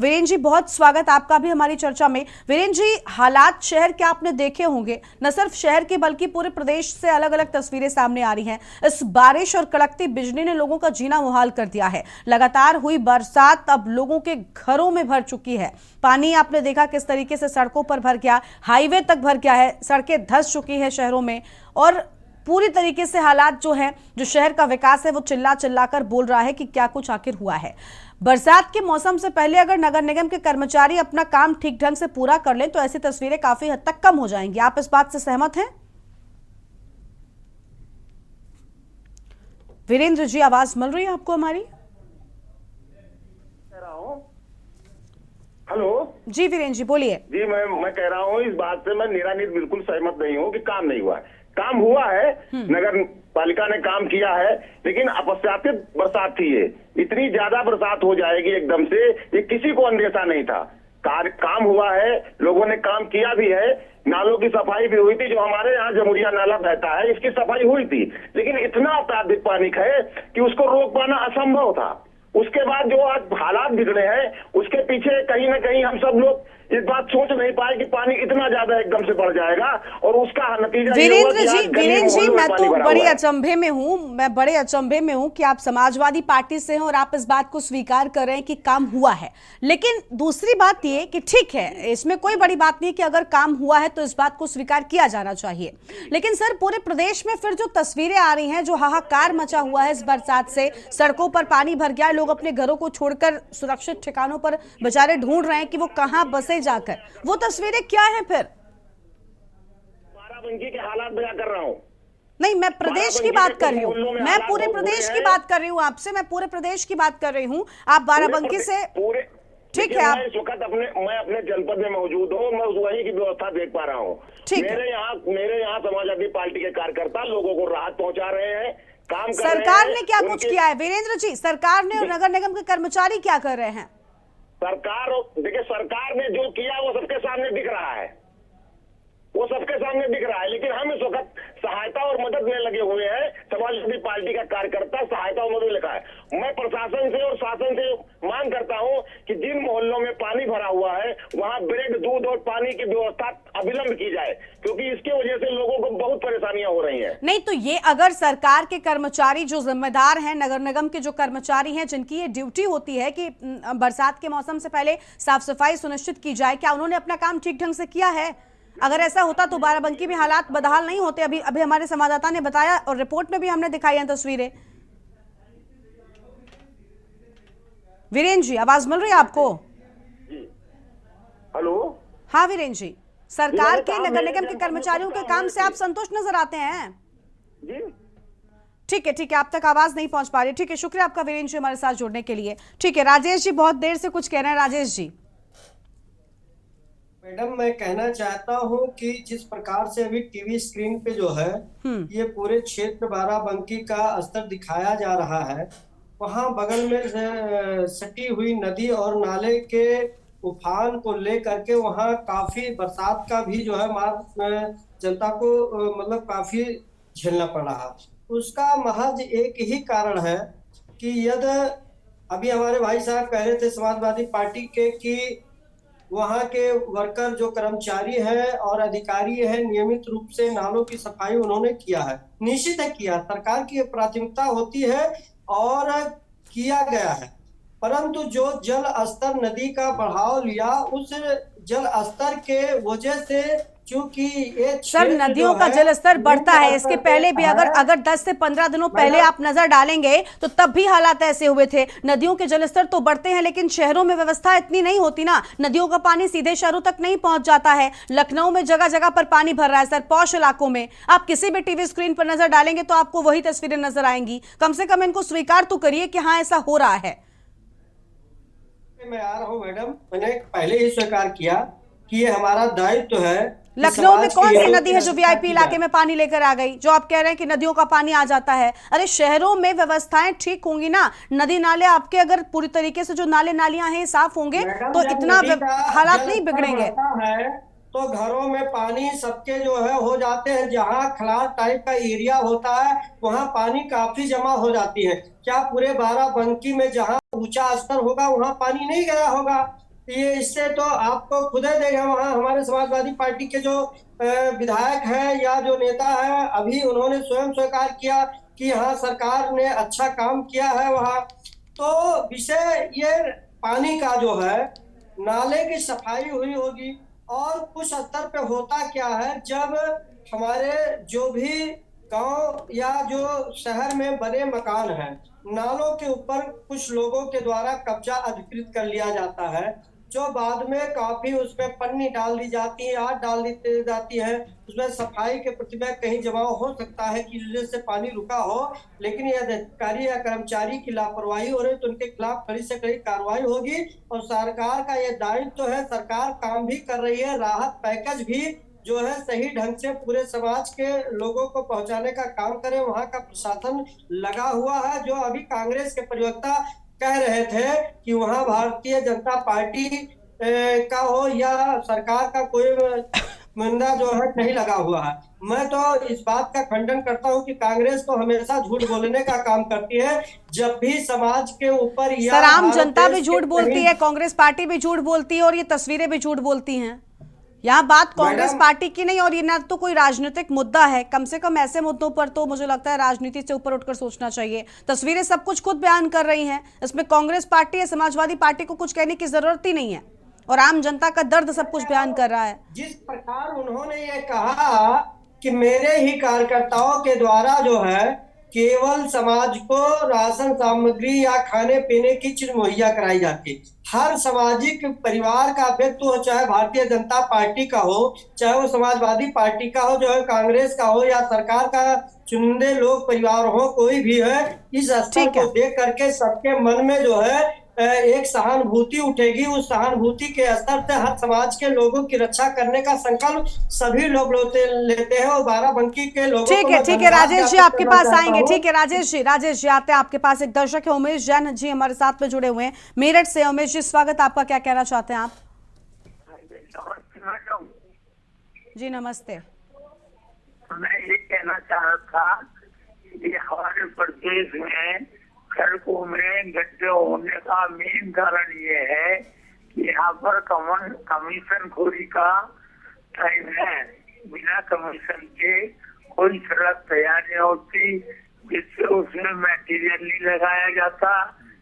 वीरेंद्र जी, बहुत स्वागत आपका भी हमारी चर्चा में। वीरेंद्र जी, हालात शहर के आपने देखे होंगे, न सिर्फ शहर के बल्कि पूरे प्रदेश से अलग अलग तस्वीरें सामने आ रही हैं। इस बारिश और कड़कती बिजली ने लोगों का जीना मुहाल कर दिया है। लगातार हुई बरसात अब लोगों के घरों में भर चुकी है। पानी आपने देखा किस तरीके से सड़कों पर भर गया, हाईवे तक भर गया है, सड़कें धंस चुकी है शहरों में, और पूरी तरीके से हालात जो है, जो शहर का विकास है, वो चिल्ला कर बोल रहा है कि क्या कुछ आखिर हुआ है। बरसात के मौसम से पहले अगर नगर निगम के कर्मचारी अपना काम ठीक ढंग से पूरा कर लें तो ऐसी तस्वीरें काफी हद तक कम हो जाएंगी। आप इस बात से सहमत हैं? वीरेंद्र जी, आवाज मिल रही है आपको हमारी? हेलो जी वीरेंद्र जी बोलिए। जी मैं कह रहा हूँ, इस बात से मैं निरानित बिल्कुल सहमत नहीं हूँ कि काम नहीं हुआ है। काम हुआ है, नगर पालिका ने काम किया है, लेकिन अप्रत्याशित बरसात थी। ये इतनी ज्यादा बरसात हो जाएगी एकदम से, ये किसी को अंदेशा नहीं था। काम हुआ है, लोगों ने काम किया भी है, नालों की सफाई भी हुई थी। जो हमारे यहाँ जमुरिया नाला बहता है इसकी सफाई हुई थी, लेकिन इतना अत्यधिक पानी है कि उसको रोक पाना असंभव था। उसके बाद जो आज हालात बिगड़े हैं उसके पीछे कहीं ना कहीं हम सब लोग इस बात सोच नहीं पाए कि पानी इतना ज्यादा एकदम से बढ़ जाएगा और उसका नतीजा वीरेंद्र जी मैं तो बड़े अचंभे में हूँ, मैं बड़े अचंभे में हूँ कि आप समाजवादी पार्टी से हैं और आप इस बात को स्वीकार कर रहे हैं कि काम हुआ है। लेकिन दूसरी बात ये कि ठीक है, इसमें कोई बड़ी बात नहीं कि अगर काम हुआ है तो इस बात को स्वीकार किया जाना चाहिए। लेकिन सर पूरे प्रदेश में फिर जो तस्वीरें आ रही हैं, जो हाहाकार मचा हुआ है इस बरसात से, सड़कों पर पानी भर गया, लोग अपने घरों को छोड़कर सुरक्षित ठिकानों पर बेचारे ढूंढ रहे हैं कि वो कहाँ बसे जाकर, वो तस्वीरें क्या है? फिर बाराबंकी के हालात बयां कर रहा हूं। नहीं, मैं प्रदेश की बात कर रही हूँ, मैं पूरे प्रदेश की बात कर रही हूँ आपसे, मैं पूरे प्रदेश की बात कर रही हूँ। आप बाराबंकी से ठीक है, आप इस वक्त मैं अपने जनपद में मौजूद हूँ, मैं वहीं की व्यवस्था देख पा रहा हूँ। मेरे यहाँ समाजवादी पार्टी के कार्यकर्ता लोगों को राहत पहुंचा रहे हैं, काम कर रहे हैं। सरकार ने क्या कुछ किया है वीरेंद्र जी? सरकार ने और नगर निगम के कर्मचारी क्या कर रहे हैं? देखिए, सरकार ने जो किया वो सबके सामने दिख रहा है, वो सबके सामने दिख रहा है। लेकिन हम इस वक्त सहायता और मदद में लगे हुए हैं। समाजवादी पार्टी का कार्यकर्ता सहायता और मदद लिखा है। मैं प्रशासन से और शासन से मांग करता हूं कि जिन मोहल्लों में पानी भरा हुआ है वहां ब्रेड, दूध और पानी की व्यवस्था अविलंब की जाए, क्योंकि इसकी वजह से लोगों को बहुत परेशानियां हो रही हैं। नहीं तो ये अगर सरकार के कर्मचारी जो जिम्मेदार हैं, नगर निगम के जो कर्मचारी हैं जिनकी ये ड्यूटी होती है कि बरसात के मौसम से पहले साफ सफाई सुनिश्चित की जाए, क्या उन्होंने अपना काम ठीक ढंग से किया है? अगर ऐसा होता तो बाराबंकी में हालात बदहाल नहीं होते। अभी हमारे संवाददाता ने बताया और रिपोर्ट में भी हमने दिखाई हैं तस्वीरें। वीरेंद्र जी, आवाज मिल रही है आपको? हेलो। हाँ वीरेंद्र जी, सरकार के नगर निगम के कर्मचारियों के काम से आप संतुष्ट नजर आते हैं? जी ठीक है, आप तक आवाज नहीं पहुंच पा रही। ठीक है, शुक्रिया आपका वीरेंद्र जी हमारे साथ जुड़ने के लिए। ठीक है, राजेश जी बहुत देर से कुछ कह रहे हैं। राजेश जी। मैडम, मैं कहना चाहता हूं कि जिस प्रकार से अभी टीवी स्क्रीन पे जो है ये पूरे क्षेत्र बाराबंकी का स्तर दिखाया जा रहा है, वहां बगल में सटी हुई नदी और नाले के उफान को लेकर के वहां काफी बरसात का भी जो है जनता को मतलब काफी झेलना पड़ रहा। उसका महज एक ही कारण है कि यदि अभी हमारे भाई साहब कह रहे थे समाजवादी पार्टी के कि वहाँ के वर्कर जो कर्मचारी हैं और अधिकारी हैं नियमित रूप से नालों की सफाई उन्होंने किया है। निश्चित है किया, सरकार की प्राथमिकता होती है और किया गया है। परंतु जो जल स्तर नदी का बढ़ाव लिया, उस जल स्तर के वजह से क्योंकि ये सर नदियों का जलस्तर बढ़ता है, इसके पहले भी अगर 10 से 15 दिनों पहले आप नजर डालेंगे तो तब भी हालात ऐसे हुए थे। नदियों के जलस्तर तो बढ़ते हैं लेकिन शहरों में व्यवस्था इतनी नहीं होती ना, नदियों का पानी सीधे शहरों तक नहीं पहुंच जाता है। लखनऊ में जगह जगह पर पानी भर रहा है सर, पॉश इलाकों में। आप किसी भी टीवी स्क्रीन पर नजर डालेंगे तो आपको वही तस्वीरें नजर आएंगी। कम से कम इनको स्वीकार तो करिए कि हाँ ऐसा हो रहा है। मैं आ रहा हूँ मैडम, मैंने पहले ही स्वीकार किया कि ये हमारा दायित्व है। लखनऊ में कौन सी नदी है जो वीआईपी इलाके में पानी लेकर आ गई, जो आप कह रहे हैं कि नदियों का पानी आ जाता है? अरे शहरों में व्यवस्थाएं ठीक होंगी ना, नदी नाले आपके अगर पूरी तरीके से जो नाले नालियां हैं साफ होंगे तो इतना हालात नहीं बिगड़ेंगे। तो घरों में पानी सबके जो है हो जाते हैं, जहाँ खलास टाइप का एरिया होता है वहाँ पानी काफी जमा हो जाती है। क्या पूरे बाराबंकी में जहाँ ऊंचा स्तर होगा वहाँ पानी नहीं गया होगा? ये इससे तो आपको खुद ही देगा। वहाँ हमारे समाजवादी पार्टी के जो विधायक हैं या जो नेता है, अभी उन्होंने स्वयं स्वीकार किया कि हाँ सरकार ने अच्छा काम किया है वहाँ। तो विषय ये पानी का जो है, नाले की सफाई हुई होगी। और कुछ स्तर पे होता क्या है, जब हमारे जो भी गांव या जो शहर में बने मकान हैं, नालों के ऊपर कुछ लोगों के द्वारा कब्जा अधिकृत कर लिया जाता है, जो बाद में काफी उसमें पन्नी डाल दी जाती है, आग डाल दी जाती है, उसमें सफाई के प्रतिभा कहीं जमाव हो सकता है कि वजह से पानी रुका हो। लेकिन यह अधिकारी या कर्मचारी की लापरवाही हो रही तो उनके खिलाफ कड़ी से कड़ी कार्रवाई होगी। और सरकार का यह दायित्व है, सरकार काम भी कर रही है, राहत पैकेज भी जो है सही ढंग से पूरे समाज के लोगों को पहुंचाने का काम करे। वहाँ का प्रशासन लगा हुआ है। जो अभी कांग्रेस के प्रवक्ता कह रहे थे कि वहाँ भारतीय जनता पार्टी का हो या सरकार का कोई मुद्दा जो है नहीं लगा हुआ है। मैं तो इस बात का खंडन करता हूं कि कांग्रेस तो हमेशा झूठ बोलने का काम करती है। जब भी समाज के ऊपर या सर, आम भारत जनता देश भी के झूठ बोलती कहीं- है, कांग्रेस पार्टी भी झूठ बोलती है और ये तस्वीरें भी झूठ बोलती हैं। यहाँ बात कांग्रेस मैडम- पार्टी की नहीं, और ये ना तो कोई राजनीतिक मुद्दा है। कम से कम ऐसे मुद्दों पर तो मुझे लगता है राजनीति से ऊपर उठकर सोचना चाहिए। तस्वीरें सब कुछ खुद बयान कर रही हैं, इसमें कांग्रेस पार्टी या समाजवादी पार्टी को कुछ कहने की जरूरत ही नहीं है, और आम जनता का दर्द सब कुछ बयान कर रहा है। जिस प्रकार उन्होंने ये कहा कि मेरे ही कार्यकर्ताओं के द्वारा जो है केवल समाज को राशन सामग्री या खाने पीने की चीज मुहैया कराई जाती। हर सामाजिक परिवार का व्यक्ति हो, चाहे भारतीय जनता पार्टी का हो, चाहे वो समाजवादी पार्टी का हो, जो है कांग्रेस का हो, या सरकार का चुनिंदे लोग परिवार हो, कोई भी है, इस स्तर को देख करके सबके मन में जो है एक सहानुभूति उठेगी। उस सहानुभूति के स्तर से हर समाज के लोगों की रक्षा करने का संकल्प सभी लोग लेते हैं। और बाराबंकी के लोगों ठीक है राजेश जी, आपके पास आएंगे। ठीक है राजेश जी आते हैं आपके पास। एक दर्शक है उमेश जैन जी हमारे साथ में जुड़े हुए हैं मेरठ से। उमेश जी स्वागत आपका, क्या कहना चाहते हैं आप? जी नमस्ते। मैं ये कहना चाह रहा था कि हमारे प्रदेश में सड़कों में गड्ढे होने का मेन कारण ये है कि यहाँ पर कमीशन खोरी का टाइम है। बिना कमीशन के कोई सड़क तैयार नहीं होती, जिससे उसमें मटेरियल नहीं लगाया जाता।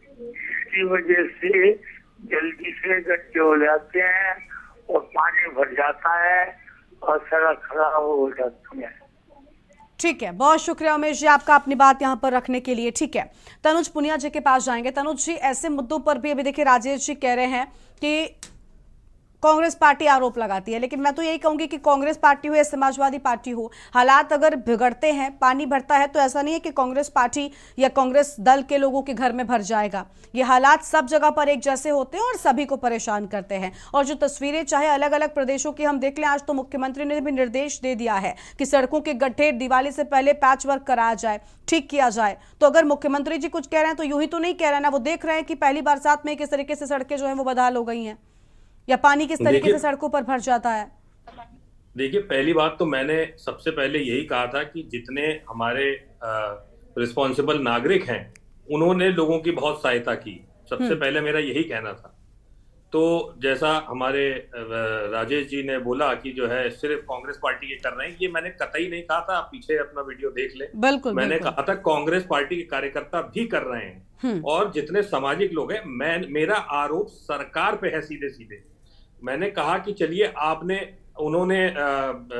इसकी वजह से जल्दी से गड्ढे हो जाते हैं और पानी भर जाता है और सड़क खराब हो जाती है। ठीक है, बहुत शुक्रिया उमेश जी आपका अपनी बात यहाँ पर रखने के लिए। ठीक है, तनुज पुनिया जी के पास जाएंगे। तनुज जी, ऐसे मुद्दों पर भी अभी देखिए राजेश जी कह रहे हैं कि कांग्रेस पार्टी आरोप लगाती है, लेकिन मैं तो यही कहूंगी कि कांग्रेस पार्टी हो या समाजवादी पार्टी हो, हालात अगर बिगड़ते हैं, पानी भरता है, तो ऐसा नहीं है कि कांग्रेस पार्टी या कांग्रेस दल के लोगों के घर में भर जाएगा। ये हालात सब जगह पर एक जैसे होते हैं और सभी को परेशान करते हैं। और जो तस्वीरें चाहे अलग अलग प्रदेशों की हम देख लें, आज तो मुख्यमंत्री ने भी निर्देश दे दिया है कि सड़कों के गड्ढे दिवाली से पहले पैच वर्क कराया जाए, ठीक किया जाए। तो अगर मुख्यमंत्री जी कुछ कह रहे हैं तो यूं ही तो नहीं कह रहे हैं ना, वो देख रहे हैं कि पहली बरसात में किस तरीके से सड़कें जो है वो बदहाल हो गई हैं, या पानी किस तरीके से सड़कों पर भर जाता है। देखिए, पहली बात तो मैंने सबसे पहले यही कहा था कि जितने हमारे रिस्पॉन्सिबल नागरिक हैं उन्होंने लोगों की बहुत सहायता की। सबसे पहले मेरा यही कहना था। तो जैसा हमारे राजेश जी ने बोला कि जो है सिर्फ कांग्रेस पार्टी के कर रहे हैं, ये मैंने कतई नहीं कहा था। आप पीछे अपना वीडियो देख ले। मैंने कहा था कांग्रेस पार्टी के कार्यकर्ता भी कर रहे हैं और जितने सामाजिक लोग हैं। मेरा आरोप सरकार पे है सीधे सीधे। मैंने कहा कि चलिए उन्होंने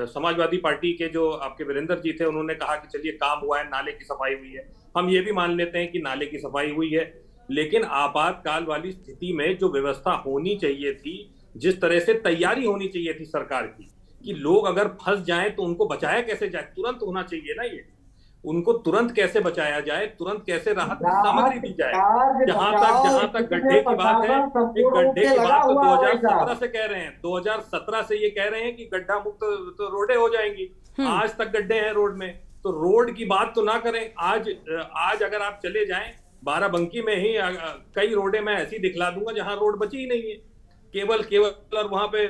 समाजवादी पार्टी के जो आपके वीरेंद्र जी थे, उन्होंने कहा कि चलिए काम हुआ है, नाले की सफाई हुई है। हम ये भी मान लेते हैं कि नाले की सफाई हुई है, लेकिन आपातकाल वाली स्थिति में जो व्यवस्था होनी चाहिए थी, जिस तरह से तैयारी होनी चाहिए थी सरकार की कि लोग अगर फंस जाएं तो उनको बचाया कैसे जाए, तुरंत होना चाहिए ना। ये उनको तुरंत कैसे बचाया जाए, तुरंत कैसे राहत सामग्री दी जाए। जहां तक गड्ढे की बात है, एक गड्ढे की बात तो 2017 से कह रहे हैं। 2017 से ये कह रहे हैं कि गड्ढा मुक्त तो रोडें हो जाएंगी। आज तक गड्ढे हैं रोड में, तो रोड की बात तो ना करें। आज अगर आप चले जाएं बाराबंकी में ही कई रोडें मैं ऐसी दिखला दूंगा जहां रोड बची ही नहीं है, केवल और वहां पे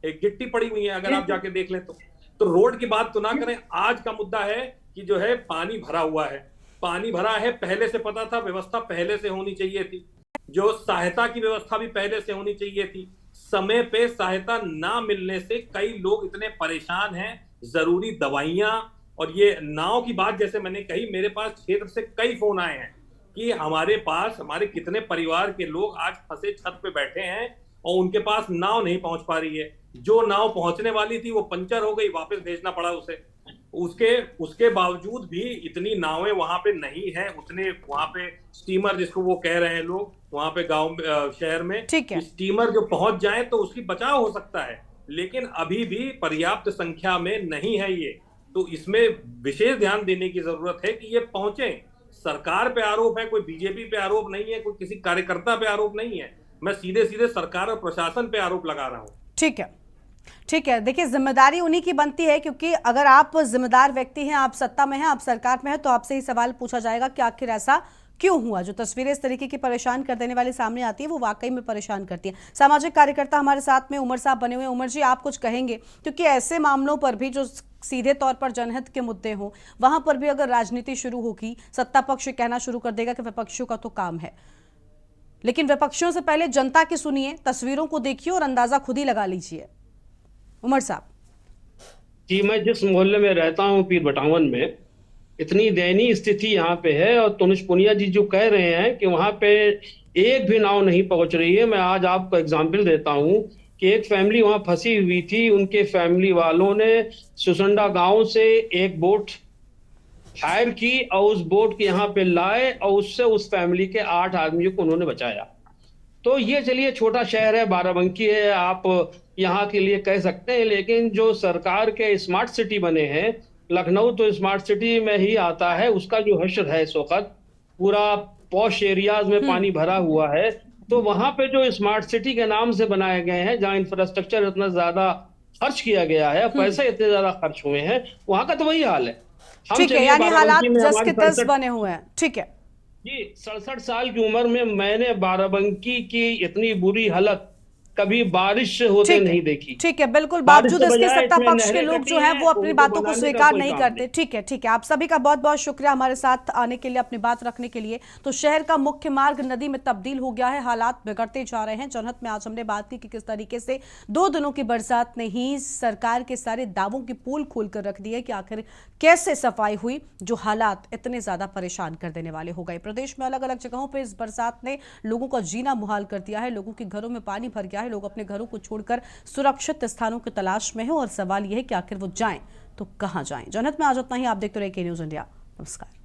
एक गिट्टी पड़ी हुई है। अगर आप जाके देख लें तो रोड की बात तो ना करें। आज का मुद्दा है कि जो है पानी भरा हुआ है, पानी भरा है, पहले से पता था, व्यवस्था पहले से होनी चाहिए थी, जो सहायता की व्यवस्था भी पहले से होनी चाहिए थी। समय पे सहायता ना मिलने से कई लोग इतने परेशान हैं। जरूरी दवाइयां और ये नाव की बात जैसे मैंने कही, मेरे पास क्षेत्र से कई फोन आए हैं कि हमारे कितने परिवार के लोग आज फंसे छत पे बैठे हैं और उनके पास नाव नहीं पहुंच पा रही है। जो नाव पहुंचने वाली थी वो पंचर हो गई, वापस भेजना पड़ा उसे। उसके बावजूद भी इतनी नावें वहां पे नहीं है, उतने वहां पे स्टीमर जिसको वो कह रहे हैं लोग वहां पे गांव शहर में स्टीमर जो पहुंच जाए तो उसकी बचाव हो सकता है, लेकिन अभी भी पर्याप्त संख्या में नहीं है ये। तो इसमें विशेष ध्यान देने की जरूरत है कि ये पहुंचे। सरकार पे आरोप है, कोई बीजेपी पे आरोप नहीं है, कोई किसी कार्यकर्ता पे आरोप नहीं है। मैं सीधे सीधे सरकार और प्रशासन पे आरोप लगा रहा हूँ। ठीक है, देखिए जिम्मेदारी उन्हीं की बनती है, क्योंकि अगर आप जिम्मेदार व्यक्ति हैं, आप सत्ता में हैं, आप सरकार में हैं, तो आपसे ही सवाल पूछा जाएगा कि आखिर ऐसा क्यों हुआ? जो तस्वीरें इस तरीके की परेशान कर देने वाली सामने आती है वो वाकई में परेशान करती है। सामाजिक कार्यकर्ता हमारे साथ में उमर साहब बने हुए हैं। उमर जी, आप कुछ कहेंगे? क्योंकि ऐसे मामलों पर भी जो सीधे तौर पर जनहित के मुद्दे हों, वहां पर भी अगर राजनीति शुरू होगी, सत्ता पक्ष कहना शुरू कर देगा कि विपक्षियों का तो काम है, लेकिन विपक्षियों से पहले जनता की सुनिए, तस्वीरों को देखिए और अंदाजा खुद ही लगा लीजिए। उमर साहब जी, मैं जिस मोहल्ले में रहता हूँ पीर बटावन में, इतनी दयनीय स्थिति यहाँ पे है। और तनुज पुनिया जी जो कह रहे हैं कि वहाँ पे एक भी नाव नहीं पहुंच रही है, मैं आज आपको एग्जाम्पल देता हूँ कि एक फैमिली वहाँ फंसी हुई थी। उनके फैमिली वालों ने सुसंडा गांव से एक बोट हायर की और उस बोट के यहाँ पे लाए और उससे उस फैमिली के 8 आदमियों को उन्होंने बचाया। तो ये चलिए छोटा शहर है, बाराबंकी है, आप यहाँ के लिए कह सकते हैं, लेकिन जो सरकार के स्मार्ट सिटी बने हैं, लखनऊ तो स्मार्ट सिटी में ही आता है, उसका जो हश्र है इस वक्त पूरा पॉश एरियाज में पानी भरा हुआ है। तो वहां पे जो स्मार्ट सिटी के नाम से बनाए गए हैं, जहाँ इंफ्रास्ट्रक्चर इतना ज्यादा खर्च किया गया है, पैसे इतने ज्यादा खर्च हुए हैं, वहां का तो वही हाल है। ठीक है, यानी हालात जस के तस बने हुए हैं। ठीक है जी, 67 साल की उम्र में मैंने बाराबंकी की इतनी बुरी हालत कभी बारिश से होते नहीं देखी। ठीक है, बिल्कुल। बावजूद इसके सत्ता पक्ष के लोग जो हैं वो अपनी बातों को स्वीकार नहीं करते। ठीक है, ठीक है। आप सभी का बहुत बहुत शुक्रिया हमारे साथ आने के लिए, अपनी बात रखने के लिए। तो शहर का मुख्य मार्ग नदी में तब्दील हो गया है, हालात बिगड़ते जा रहे हैं। जनहित में आज हमने बात की कि किस तरीके से 2 दिनों की बरसात ने ही सरकार के सारे दावों की पोल खोल कर रख दी है कि आखिर कैसे सफाई हुई, जो हालात इतने ज्यादा परेशान कर देने वाले हो गए। प्रदेश में अलग अलग जगहों पर इस बरसात ने लोगों का जीना मुहाल कर दिया है। लोगों के घरों में पानी भर गया है, लोग अपने घरों को छोड़कर सुरक्षित स्थानों की तलाश में हैं और सवाल यह है कि आखिर वो जाएं तो कहां जाएं। जनहित में आज इतना ही। आप देखते रहिए के न्यूज़ इंडिया। नमस्कार।